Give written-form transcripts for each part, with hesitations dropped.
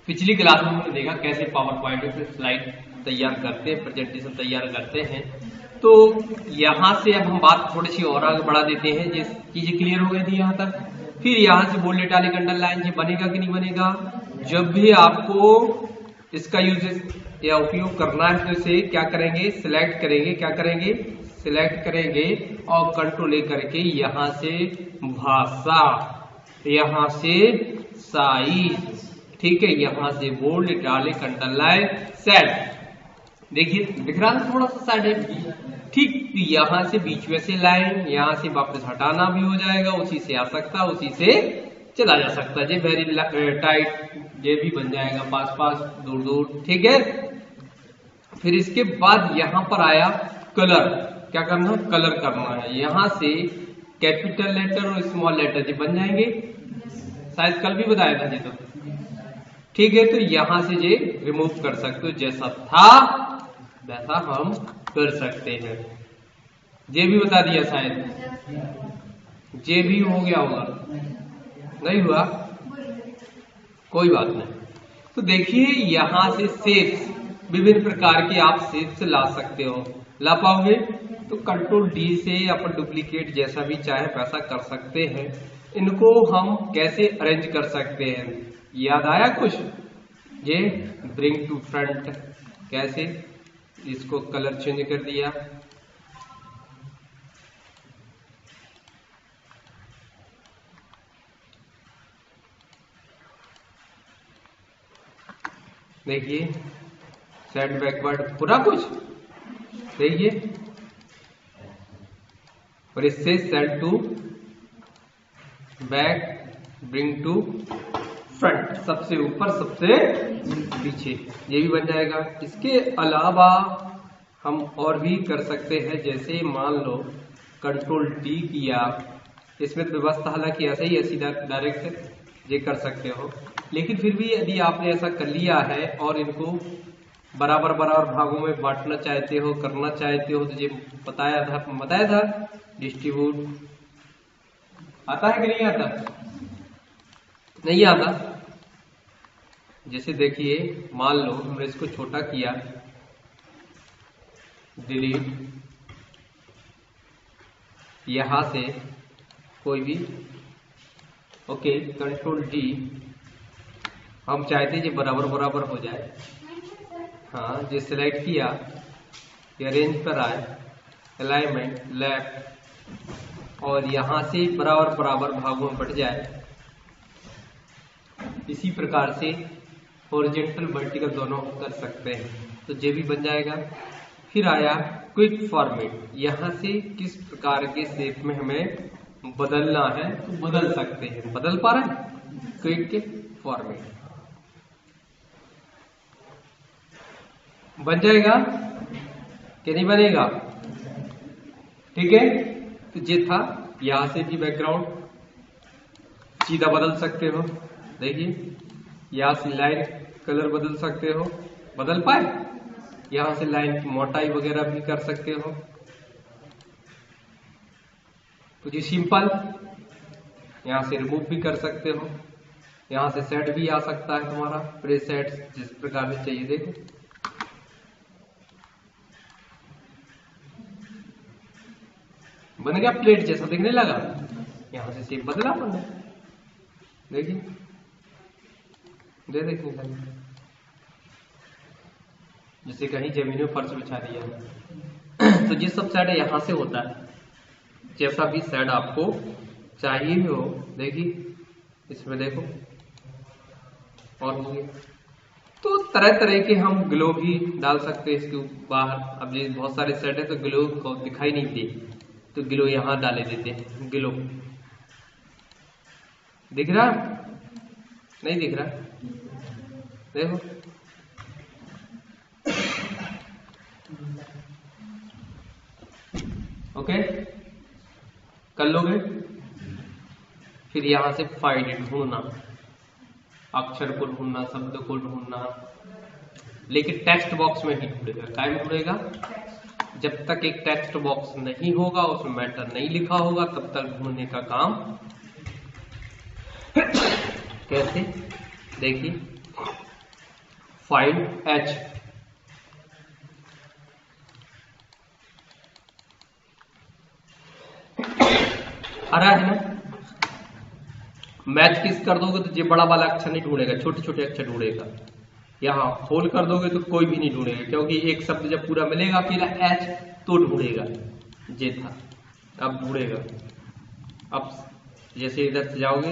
पिछली क्लास में हमने देखा कैसे पावर पॉइंट पे स्लाइड तैयार करते हैं, प्रेजेंटेशन तैयार करते हैं। तो यहाँ से अब हम बात थोड़ी सी और आगे बढ़ा देते हैं। जिस चीजें क्लियर हो गई थी यहाँ तक, फिर यहाँ से बोल्ड इटैलिक अंडरलाइन ये बनेगा कि नहीं बनेगा। जब भी आपको इसका यूज या उपयोग करना है तो इसे क्या करेंगे, सिलेक्ट करेंगे। क्या करेंगे, सिलेक्ट करेंगे और कंट्रोल लेकर के यहाँ से भाषा, यहाँ से साइज, ठीक है, यहाँ से बोल्ड इटैलिक अंडरलाइन सेट। देखिए दिख रहा है थोड़ा सा साइड है, ठीक। यहाँ से बीच में से लाइन, यहाँ से वापस हटाना भी हो जाएगा, उसी से आ सकता, उसी से चला जा सकता है। ये वेरी टाइट ये भी बन जाएगा, पास पास दूर दूर, ठीक है। फिर इसके बाद यहाँ पर आया कलर। क्या करना है, कलर करना है। यहाँ से कैपिटल लेटर और स्मॉल लेटर ये बन जाएंगे, शायद कल भी बताया था ये तो, ठीक है। तो यहाँ से ये रिमूव कर सकते हो, जैसा था वैसा हम कर सकते हैं। ये भी बता दिया शायद, ये भी हो गया होगा, नहीं हुआ, कोई बात नहीं। तो देखिए यहाँ से शेप्स, विभिन्न प्रकार के आप शेप्स ला सकते हो। ला पाओगे तो कंट्रोल डी से अपन डुप्लीकेट जैसा भी चाहे वैसा कर सकते हैं। इनको हम कैसे अरेंज कर सकते हैं, याद आया कुछ? ये ब्रिंग टू फ्रंट, कैसे इसको कलर चेंज कर दिया, देखिए सेट बैकवर्ड पूरा कुछ देखिए, और इससे set to back, bring to front, सबसे ऊपर सबसे पीछे, ये भी बन जाएगा। इसके अलावा हम और भी कर सकते हैं, जैसे मान लो कंट्रोल टी किया, इसमें तो व्यवस्था हालांकि ऐसा ही है, सीधा डायरेक्ट ये कर सकते हो। लेकिन फिर भी यदि आपने ऐसा कर लिया है और इनको बराबर बराबर भागों में बांटना चाहते हो, करना चाहते हो, तो ये बताया था डिस्ट्रीब्यूट आता है कि नहीं आता? नहीं आता। जैसे देखिए मान लो हमने इसको छोटा किया, डिलीट, यहां से कोई भी, ओके, कंट्रोल डी, हम चाहते हैं ये बराबर बराबर हो जाए। हाँ, जो सिलेक्ट किया, ये रेंज पर आए, अलाइनमेंट लेफ्ट, और यहां से बराबर बराबर भागों में बट जाए। इसी प्रकार से हॉरिजॉन्टल वर्टिकल दोनों कर सकते हैं, तो ये भी बन जाएगा। फिर आया क्विक फॉर्मेट, यहां से किस प्रकार के शेप में हमें बदलना है तो बदल सकते हैं। बदल पा रहे हैं, क्विक फॉर्मेट बन जाएगा कि नहीं बनेगा, ठीक है। तो ये था, यहां से भी बैकग्राउंड सीधा बदल सकते हो, देखिए यहां से लाइन कलर बदल सकते हो, बदल पाए। यहां से लाइन की मोटाई वगैरह भी कर सकते हो। तो ये सिंपल, यहां से रिमूव भी कर सकते हो, यहां से सेट भी आ सकता है तुम्हारा, प्रीसेट जिस प्रकार से चाहिए। देखो बन गया, प्लेट जैसा दिखने लगा, यहां से शेप बदला अपन, देखिए देखने लगा, जैसे कहीं जमीन में फर्श बिछा दिया। तो ये सब साइड यहां से होता है, जैसा भी साइड आपको चाहिए हो। देखिए इसमें देखो, और हो गया। तो तरह तरह के हम ग्लो भी डाल सकते हैं इसके बाहर। अब ये बहुत सारे सेट है तो ग्लो को दिखाई नहीं दे, तो ग्लो यहां डाले देते हैं। ग्लो दिख रहा, नहीं दिख रहा, देखो ओके, कर लोगे। फिर यहां से फाइंड ढूंढना, अक्षर को ढूंढना, शब्द को ढूंढना, लेकिन टेक्स्ट बॉक्स में ही ढूंढेगा। टाइम ढूंढेगा, जब तक एक टेक्स्ट बॉक्स नहीं होगा, उसमें मैटर नहीं लिखा होगा, तब तक ढूंढने का काम कैसे, देखिए फाइल H, आ रहा है ना। मैच किस कर दोगे तो ये बड़ा वाला अक्षर नहीं ढूंढेगा, छोटे छोटे अक्षर ढूंढेगा। यहाँ होल कर दोगे तो कोई भी नहीं ढूंढेगा, क्योंकि एक शब्द जब पूरा मिलेगा अकेला H तो ढूंढेगा। ये था, अब ढूंढेगा। अब जैसे इधर से जाओगे,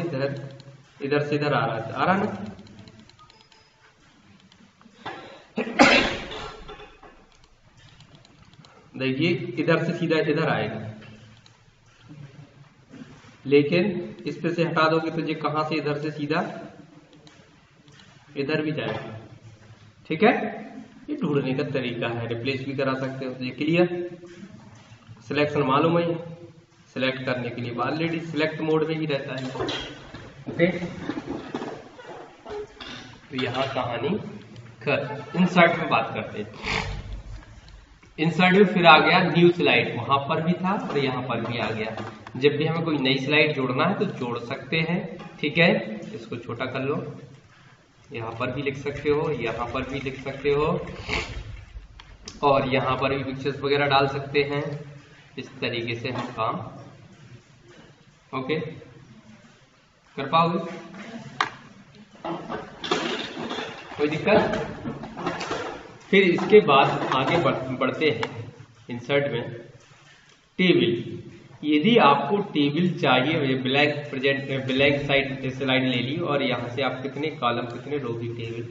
इधर से इधर आ रहा है ना। देखिए इधर से सीधा इधर आएगा, लेकिन इस पे से हटा दोगे तो ये कहां से इधर से सीधा इधर भी जाएगा। ठीक है, ये ढूंढने का तरीका है। रिप्लेस भी करा सकते हो। ये क्लियर, सिलेक्शन मालूम है, सिलेक्ट करने के लिए ऑलरेडी सिलेक्ट मोड में ही रहता है। ओके, तो यहां कहानी खत्म। इंसर्ट में बात करते हैं। इंसर्ट में फिर आ गया न्यू स्लाइड, वहां पर भी था और यहां पर भी आ गया। जब भी हमें कोई नई स्लाइड जोड़ना है तो जोड़ सकते हैं। ठीक है, इसको छोटा कर लो, यहां पर भी लिख सकते हो, यहां पर भी लिख सकते हो, और यहां पर भी पिक्चर्स वगैरह डाल सकते हैं। इस तरीके से हम काम ओके कर पाओगे, कोई दिक्कत। फिर इसके बाद आगे बढ़ते हैं इंसर्ट में। टेबल, यदि आपको टेबल चाहिए, ब्लैंक स्लाइड ले ली और यहां से आप कितने कॉलम कितने रो की टेबल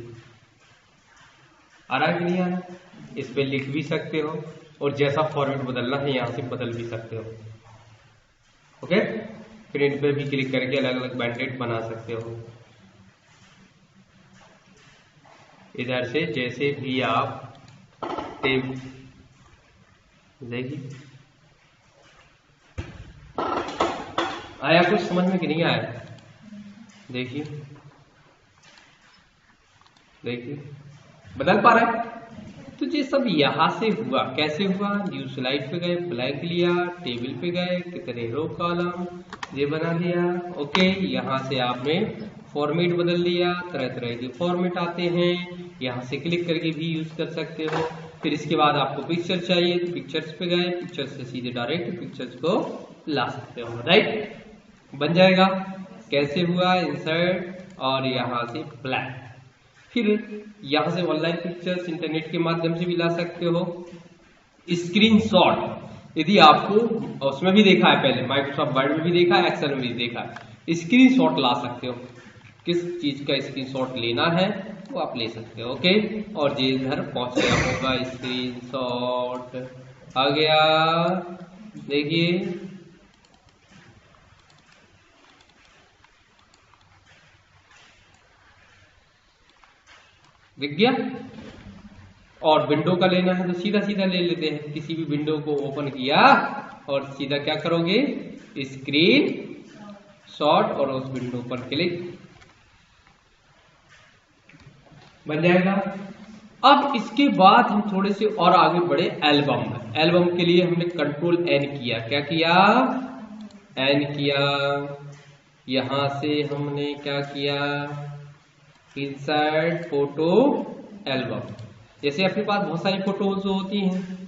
आ रहा है कि नहीं आ रहा, इस पे लिख भी सकते हो और जैसा फॉर्मेट बदलना है यहां से बदल भी सकते हो। ओके, फिर इन पे भी क्लिक करके अलग अलग बैंडेड बना सकते हो। इधर से जैसे भी आप टेबल देखिए, आया कुछ समझ में कि नहीं आया? देखिए देखिए बदल पा रहा है। तो ये सब यहां से हुआ, कैसे हुआ? न्यू स्लाइड पे गए, ब्लैंक लिया, टेबल पे गए, कितने रो कॉलम ये बना दिया। ओके, यहां से आपने फॉर्मेट बदल दिया, तरह तरह के फॉर्मेट आते हैं, यहां से क्लिक करके भी यूज कर सकते हो। फिर इसके बाद आपको पिक्चर चाहिए तो पिक्चर्स पे गए, पिक्चर्स से सीधे डायरेक्ट पिक्चर्स को ला सकते हो। राइट, बन जाएगा। कैसे हुआ? इंसर्ट और यहां से ब्लैंक। फिर यहां से ऑनलाइन पिक्चर्स इंटरनेट के माध्यम से भी ला सकते हो। स्क्रीनशॉट, यदि आपको, उसमें भी देखा है पहले, माइक्रोसॉफ्ट वर्ड में भी देखा है, एक्सेल में भी देखा है, स्क्रीनशॉट ला सकते हो। किस चीज का स्क्रीनशॉट लेना है वो आप ले सकते हो। ओके, और ये इधर पहुंच गया होगा, स्क्रीनशॉट आ गया। देखिए दिख गया। और विंडो का लेना है तो सीधा सीधा ले लेते हैं। किसी भी विंडो को ओपन किया और सीधा क्या करोगे? स्क्रीन शॉट और उस विंडो पर क्लिक, बन जाएगा। अब इसके बाद हम थोड़े से और आगे बढ़े एल्बम में। एल्बम के लिए हमने कंट्रोल एन किया। क्या किया? एन किया। यहां से हमने क्या किया? Insert photo album. जैसे अपने पास बहुत सारी फोटोज होती हैं,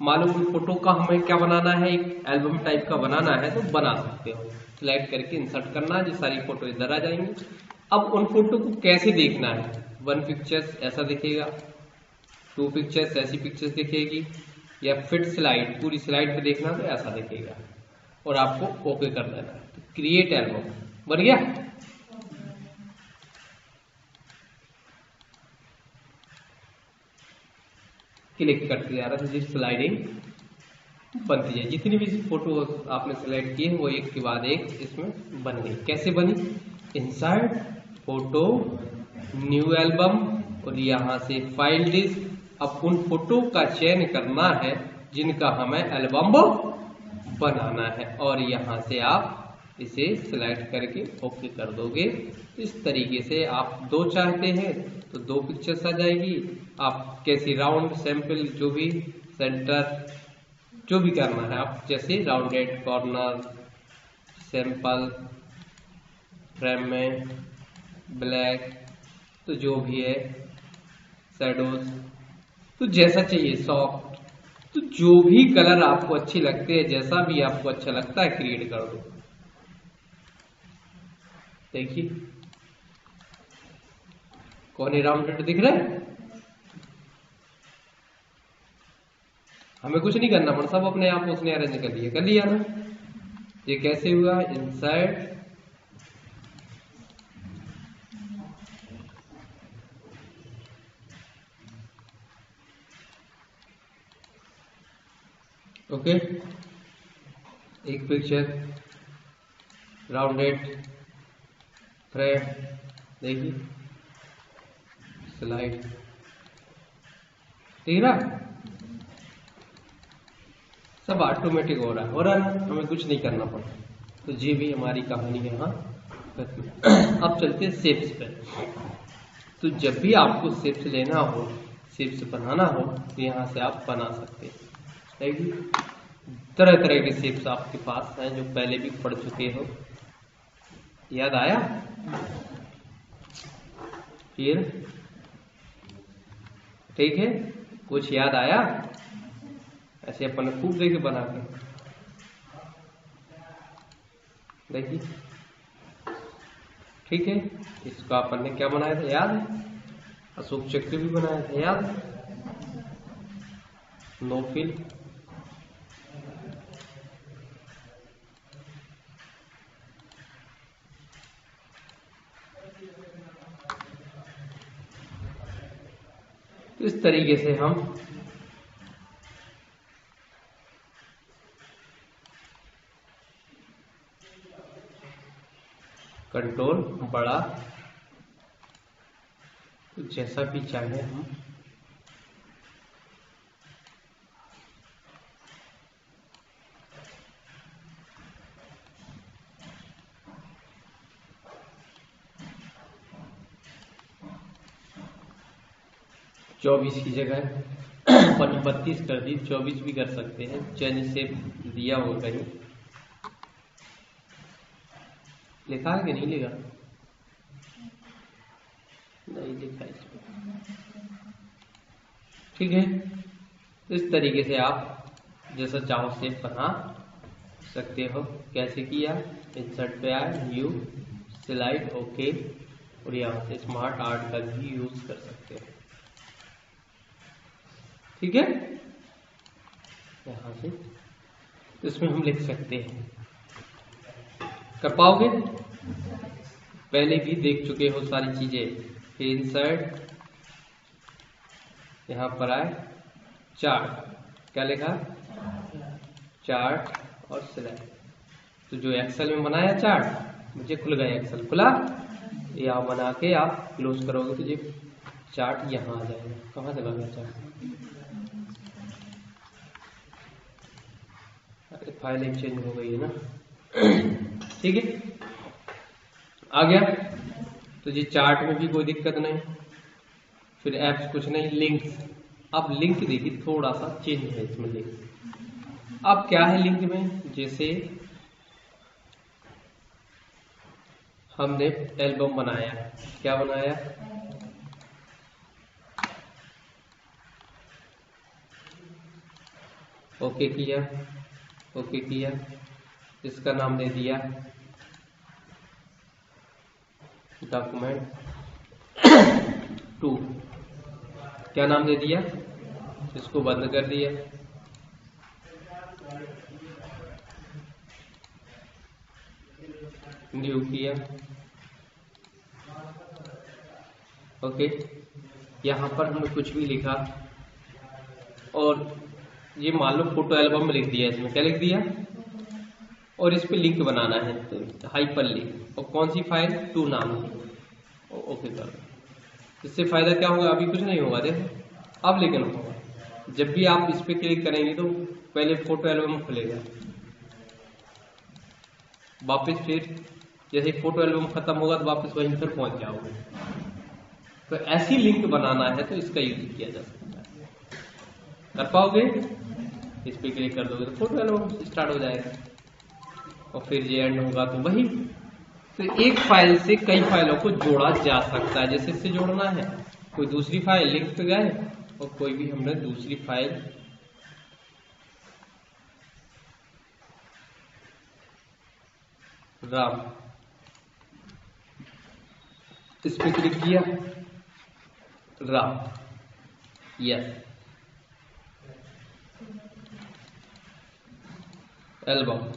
मालूम उन फोटो का हमें क्या बनाना है, एक एल्बम टाइप का बनाना है तो बना सकते हो। सिलेक्ट करके इंसर्ट करना है, जो सारी फोटो इधर आ जाएंगी। अब उन फोटो को कैसे देखना है? 1 पिक्चर्स ऐसा दिखेगा, 2 पिक्चर्स ऐसी पिक्चर्स दिखेगी, या फिट स्लाइड पूरी स्लाइड पे देखना तो ऐसा दिखेगा, और आपको ओके कर देना है। तो क्रिएट एल्बम बन गया। क्लिक करते जा रहा है, स्लाइडिंग बनती है। जितनी भी फोटो आपने सिलेक्ट की है वो एक के बाद एक इसमें बन गई। कैसे बनी? इंसर्ट फोटो, न्यू एल्बम, और यहां से फाइल डिस्क। अब उन फोटो का चयन करना है जिनका हमें एल्बम बनाना है, और यहां से आप इसे सिलेक्ट करके ओके कर दोगे। इस तरीके से आप 2 चाहते हैं तो 2 पिक्चर्स आ जाएगी। आप कैसी राउंड, सैंपल, जो भी सेंटर, जो भी करना है आप, जैसे राउंडेड, कॉर्नर, सैंपल, फ्रेम में ब्लैक, तो जो भी है शैडोज, तो जैसा चाहिए सॉफ्ट, तो जो भी कलर आपको अच्छे लगते हैं, जैसा भी आपको अच्छा लगता है क्रिएट कर दो। देखिए कौन राउंडेड दिख रहा है? हमें कुछ नहीं करना पड़ा, सब अपने आप उसने अरेंज कर लिया ना। ये कैसे हुआ? इंसर्ट ओके, एक पिक्चर राउंडेड फ्रेम, देखिए स्लाइड, ठीक है, सब ऑटोमेटिक हो रहा है ना, हमें कुछ नहीं करना पड़ा। तो ये भी हमारी कहानी है यहाँ खत्म। अब चलते हैं शेप्स पे। तो जब भी आपको शेप्स लेना हो, शेप्स बनाना हो, तो यहाँ से आप बना सकते हैं। तरह तरह के शेप्स आपके पास हैं जो पहले भी पढ़ चुके हो। याद आया? फिर ठीक है, कुछ याद आया? ऐसे अपन खूब देखे बना के देखिए, ठीक है। इसको अपन ने क्या बनाया था याद है? अशोक चक्र भी बनाया था याद? नो फिल, तो इस तरीके से हम कंट्रोल बड़ा, तो जैसा भी चाहे हम चौबीस की जगह अपन 32 कर दी, 24 भी कर सकते हैं। चेंज से दिया हो कहीं लिखा है कि नहीं लिखा? नहीं लिखा इसमें, ठीक है। इस तरीके से आप जैसा चाहो शेप बना सकते हो। कैसे किया? इंसर्ट पे आए, न्यू, स्लाइड, ओके, और यहाँ से स्मार्ट आर्ट का भी यूज कर सकते हो, ठीक है। यहाँ से इसमें हम लिख सकते हैं, कर पाओगे? पहले भी देख चुके हो सारी चीजें। फिर इंसर्ट, यहाँ पर आए, चार्ट, क्या लिखा? चार्ट और सिलेक्ट। तो जो एक्सेल में बनाया चार्ट, मुझे खुल गया, एक्सेल खुला, ये आप बना के आप क्लोज करोगे तो ये चार्ट यहाँ आ जाएगा। कहाँ चला गया चार्ट? अरे फाइल एक चेंज हो गई है ना, ठीक है, आ गया। तो ये चार्ट में भी कोई दिक्कत नहीं। फिर एप्स कुछ नहीं, लिंक्स। अब लिंक देखिए थोड़ा सा चेंज है इसमें लिंक। अब क्या है लिंक में? जैसे हमने एल्बम बनाया, क्या बनाया? ओके किया, ओके किया, इसका नाम दे दिया डॉक्यूमेंट 2, क्या नाम दे दिया? इसको बंद कर दिया। न्यू किया, ओके। यहाँ पर हमने कुछ भी लिखा और ये मान लो फोटो एल्बम में लिख दिया, इसमें क्या लिख दिया? और इस पे लिंक बनाना है, तो हाइपर लिंक, और कौन सी फाइल? 2 नाम की, ओके कर दो। इससे फायदा क्या होगा? अभी कुछ नहीं होगा, देखो अब लेकिन होगा। जब भी आप इस पे क्लिक करेंगे तो पहले फोटो एल्बम खुलेगा, वापस फिर जैसे फोटो एल्बम खत्म होगा तो वापस वहीं पर पहुंच जाओगे। तो ऐसी लिंक बनाना है तो इसका यूज किया जा सकता है। कर पाओगे? इस पे क्लिक कर दोगे तो फोटो एल्बम स्टार्ट हो जाएगा, और फिर ये एंड होगा तो वही। तो एक फाइल से कई फाइलों को जोड़ा जा सकता है, जैसे इससे जोड़ना है कोई दूसरी फाइल लिंक पे गए और कोई भी हमने दूसरी फाइल राम, इस पे क्लिक किया, राम, यस, एल्बम,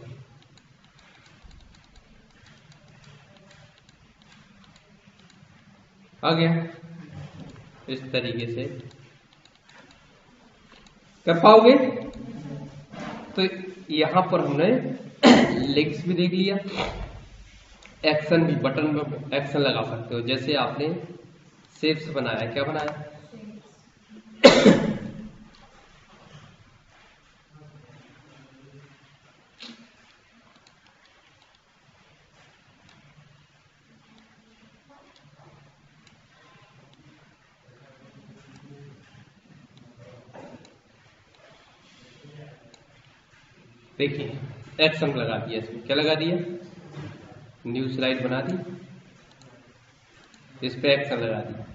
आ गया। इस तरीके से कर पाओगे। तो यहां पर हमने लिंक्स भी देख लिया, एक्शन भी, बटन में एक्शन लगा सकते हो। जैसे आपने सेव से बनाया, क्या बनाया, देखिए एक्शन लगा दिया इसमें, क्या लगा दिया, न्यू स्लाइड बना दी, इस पे एक्शन लगा दिया।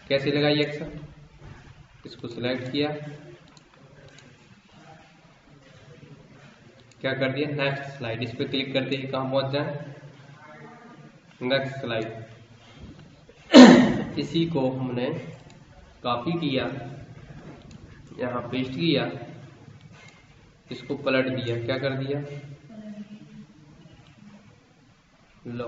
कैसे लगाई एक्शन, इसको सिलेक्ट किया, क्या कर दिया, नेक्स्ट स्लाइड, इस पे क्लिक करते ही कहां पहुंच जाए, नेक्स्ट स्लाइड। इसी को हमने कॉपी किया, यहां पेस्ट किया, इसको पलट दिया, क्या कर दिया, लो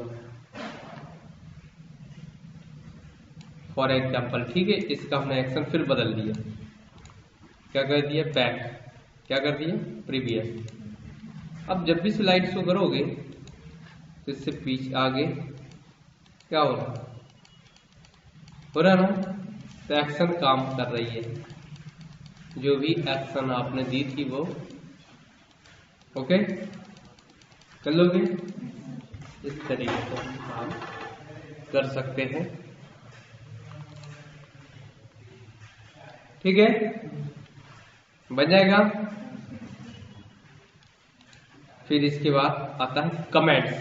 फॉर एग्जाम्पल, ठीक है। इसका हमने एक्शन फिर बदल दिया, क्या कर दिया, बैक, क्या कर दिया, प्रीवियस। अब जब भी स्लाइड शो करोगे तो इससे पीछे आगे क्या हो रहा ना, तो एक्शन काम कर रही है, जो भी एक्शन आपने दी थी वो ओके कर लोगे। इस तरीके से हम काम कर सकते हैं, ठीक है, बन जाएगा। फिर इसके बाद आता है कमेंट्स।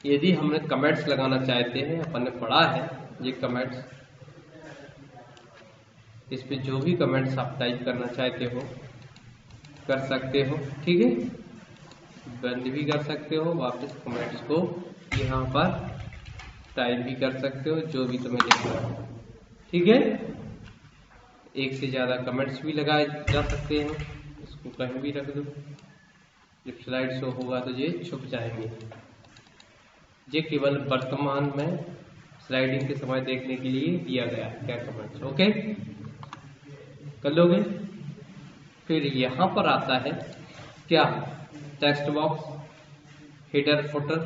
यदि हमने कमेंट्स लगाना चाहते हैं, अपन ने पढ़ा है ये कमेंट्स, इस पे जो भी कमेंट्स आप टाइप करना चाहते हो कर सकते हो, ठीक है, बंद भी कर सकते हो, वापस कमेंट्स को यहाँ पर टाइप भी कर सकते हो, जो भी तुम्हें लिखना है, ठीक है। एक से ज्यादा कमेंट्स भी लगाए जा सकते हैं, इसको कहीं भी रख दो, जब स्लाइड शो होगा तो ये छुप जाएंगे। ये केवल वर्तमान में स्लाइडिंग के समय देखने के लिए दिया गया है, क्या कमेंट्स, ओके कर लोगे। फिर यहां पर आता है क्या, text box, header, footer,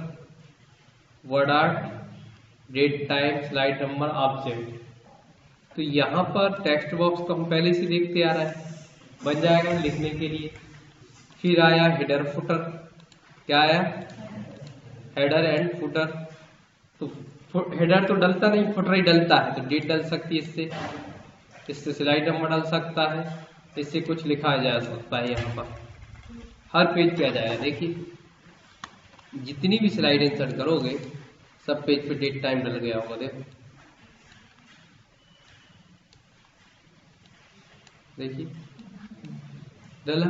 word art, date, time, slide number, object. तो यहां पर टेक्स्ट बॉक्स तो हम पहले से देखते आ रहा है, बन जाएगा लिखने के लिए। फिर आया हेडर, फुटर, क्या आया, हेडर एंड फुटर। तो हेडर तो डलता नहीं, फुटर ही डलता है, तो डेट डल सकती है, इससे स्लाइड नंबर डल सकता है, इससे कुछ लिखा जा सकता है। यहाँ पर हर पेज पे आ जाएगा, देखिए जितनी भी स्लाइड इंसर्ट करोगे सब पेज पे डेट टाइम डल गया होगा, देखिए डला,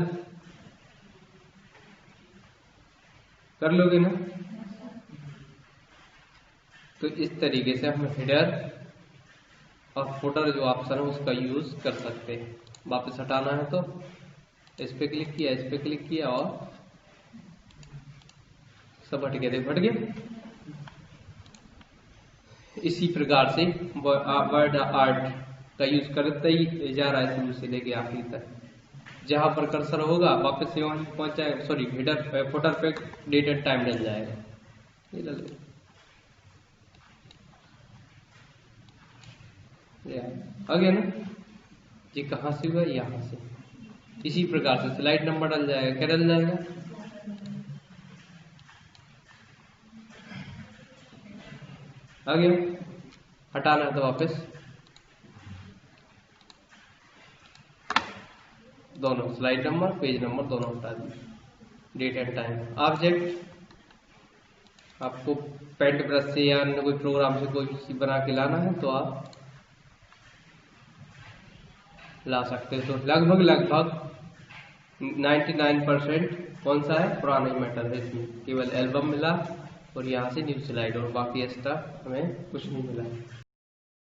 कर लोगे ना। तो इस तरीके से हम हेडर और फुटर जो ऑप्शन है उसका यूज कर सकते हैं। वापस हटाना है तो इस पे क्लिक किया, इस पे क्लिक किया और सब हट गया, देखो हट गया। इसी प्रकार से वर्ड आर्ट का यूज करते ही जा रहा है शुरू से लेके आखिरी तक। जहां पर कर्सर होगा वापस से वहां पहुंच जाएगा, सॉरी हेडर फुटर पे डेट एंड टाइम डल जाएगा, ये डल आ गया ना। ये कहां से हुआ, यहां से। इसी प्रकार से स्लाइड नंबर डल जाएगा, क्या डल जाएगा, आ गया। हटाना है तो वापस दोनों स्लाइड नंबर, पेज नंबर दोनों हटा दिए, डेट एंड टाइम। ऑब्जेक्ट आपको पेंट ब्रश से या अन्य कोई प्रोग्राम से कोई बना के लाना है तो आप ला सकते हैं। तो लगभग 99% कौन सा है, पुराना ही मैटर है। इसमें केवल एल्बम मिला और यहाँ से न्यू स्लाइड, और बाकी एक्स्ट्रा हमें कुछ नहीं मिला।